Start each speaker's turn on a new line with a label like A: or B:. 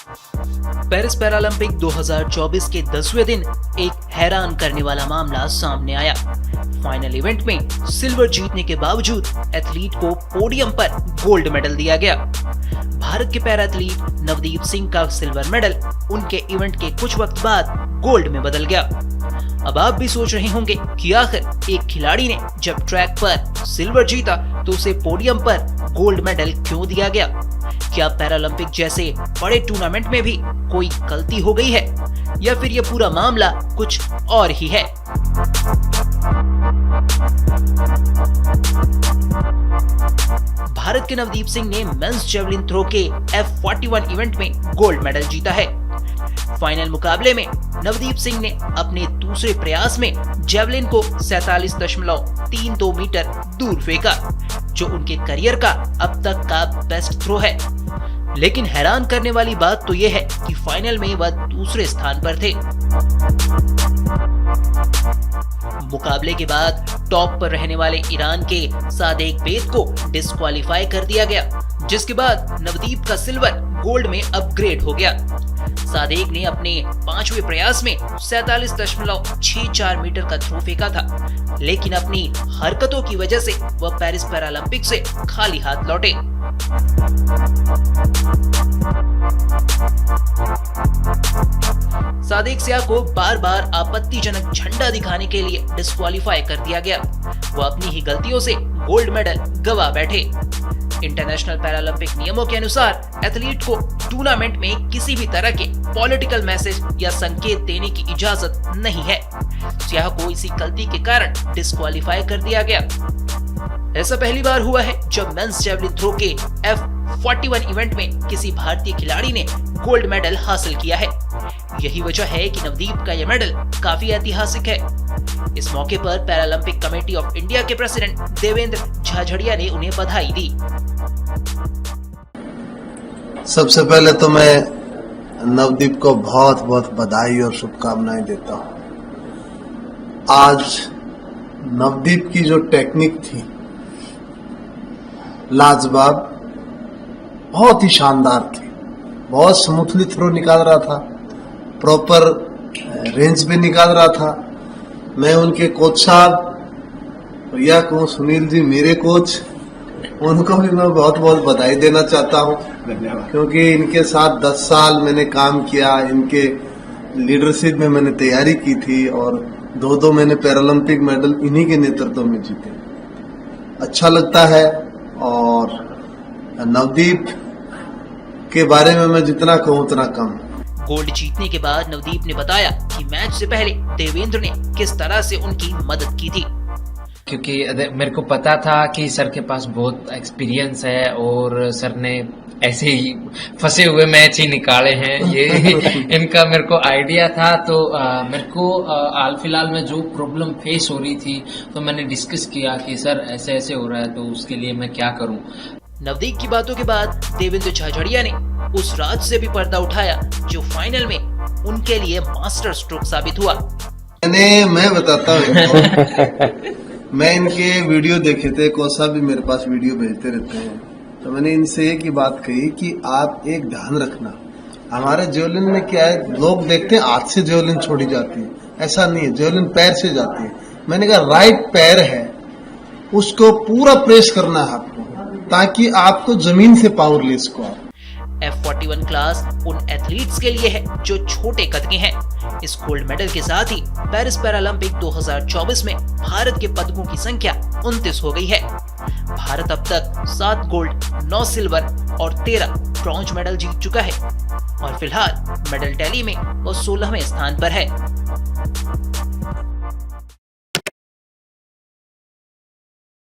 A: Paris Paralympic 2024 के 10वें दिन एक हैरान करने वाला मामला सामने आया। फाइनल इवेंट में सिल्वर जीतने के बावजूद एथलीट को पोडियम पर गोल्ड मेडल दिया गया। भारत के पैरा एथलीट नवदीप सिंह का सिल्वर मेडल उनके इवेंट के कुछ वक्त बाद गोल्ड में बदल गया। अब आप भी सोच रहे होंगे कि आखिर एक खिलाड़ी ने जब ट्रैक पर सिल्वर जीता तो उसे पोडियम पर गोल्ड मेडल क्यों दिया गया? क्या पैरालंपिक जैसे बड़े टूर्नामेंट में भी कोई गलती हो गई है या फिर यह पूरा मामला कुछ और ही है? भारत के नवदीप सिंह ने मेंस जेवलिन थ्रो के F41 इवेंट में गोल्ड मेडल जीता है। फाइनल मुकाबले में नवदीप सिंह ने अपने दूसरे प्रयास में जेवलिन को 47.32 मीटर दूर फेंका, जो उनके करियर का अब तक का बेस्ट थ्रो है। लेकिन हैरान करने वाली बात तो यह है कि फाइनल में वह दूसरे स्थान पर थे। मुकाबले के बाद टॉप पर रहने वाले ईरान के सादेक बेद को डिस्क्वालीफाई कर दिया गया, जिसके बाद नवदीप का सिल्वर गोल्ड में अपग्रेड हो गया। सादेक ने अपने 5वें प्रयास में 47.64 मीटर का थ्रो फेंका था, लेकिन अपनी हरकतों की वजह से वह पेरिस पैरालंपिक से खाली हाथ लौटे। सादेक सियाह को बार बार आपत्तिजनक झंडा दिखाने के लिए डिस्क्वालीफाई कर दिया गया। वह अपनी ही गलतियों से गोल्ड मेडल गवा बैठे। इंटरनेशनल पैरालंपिक नियमों के अनुसार एथलीट को टूर्नामेंट में किसी भी तरह के पॉलिटिकल मैसेज या संकेत देने की इजाजत नहीं है। सियाह को इसी गलती के कारण डिस्क्वालीफाई कर दिया गया। ऐसा पहली बार हुआ है जब मेंस जेवलिन थ्रो के F41 इवेंट में किसी भारतीय खिलाड़ी ने गोल्ड मेडल हासिल किया है। यही वजह है कि नवदीप का यह मेडल काफी ऐतिहासिक है। इस मौके पर पैरालंपिक कमेटी ऑफ इंडिया के प्रेसिडेंट देवेंद्र झाझड़िया ने उन्हें बधाई दी।
B: सबसे पहले तो मैं नवदीप को बहुत बहुत बधाई और शुभकामनाएं देता हूं। आज नवदीप की जो टेक्निक थी लाजवाब, बहुत ही शानदार थी। बहुत स्मूथली थ्रो निकाल रहा था, प्रॉपर रेंज पे निकाल रहा था। मैं उनके कोच साहब या कहूँ सुनील जी मेरे कोच, उनको भी मैं बहुत बहुत बधाई देना चाहता हूँ, क्योंकि इनके साथ 10 साल मैंने काम किया। इनके लीडरशिप में मैंने तैयारी की थी और 2 मैंने पैरालंपिक मेडल इन्हीं के नेतृत्व में जीते। अच्छा लगता है। और नवदीप के बारे में मैं जितना कहूँ उतना कम।
A: गोल्ड जीतने के बाद नवदीप ने बताया कि मैच से पहले देवेंद्र ने किस तरह से उनकी मदद की थी।
C: क्योंकि मेरे को पता था कि सर के पास बहुत एक्सपीरियंस है और सर ने ऐसे ही फंसे हुए मैच ही निकाले हैं, ये इनका मेरे को आइडिया था। तो मेरे को हाल फिलहाल में जो प्रॉब्लम फेस हो रही थी तो मैंने डिस्कस किया कि सर ऐसे ऐसे हो रहा है, तो उसके लिए मैं क्या करूं।
A: नवदीप की बातों के बाद देवेंद्र झाझड़िया ने उस राज से भी पर्दा उठाया जो फाइनल में उनके लिए मास्टर स्ट्रोक साबित हुआ।
B: मैं बताता हूँ मैं इनके वीडियो देखे थे, कोसा भी मेरे पास वीडियो भेजते रहते हैं, तो मैंने इनसे एक ही बात कही कि आप एक ध्यान रखना, हमारे जेवलिन में क्या है, लोग देखते हैं हाथ से जेवलिन छोड़ी जाती है, ऐसा नहीं है, जेवलिन पैर से जाती है। मैंने कहा राइट पैर है, उसको पूरा प्रेस करना है आपको, ताकि आपको जमीन से पावर ले इसको आप।
A: F41 क्लास उन एथलीट्स के लिए है जो छोटे कद के हैं। इस गोल्ड मेडल के साथ ही पेरिस पैरालंपिक 2024 में भारत के पदकों की संख्या 29 हो गई है। भारत अब तक 7 गोल्ड, 9 सिल्वर और 13 ब्रॉन्ज मेडल जीत चुका है और फिलहाल मेडल टैली में वो 16वें स्थान पर है।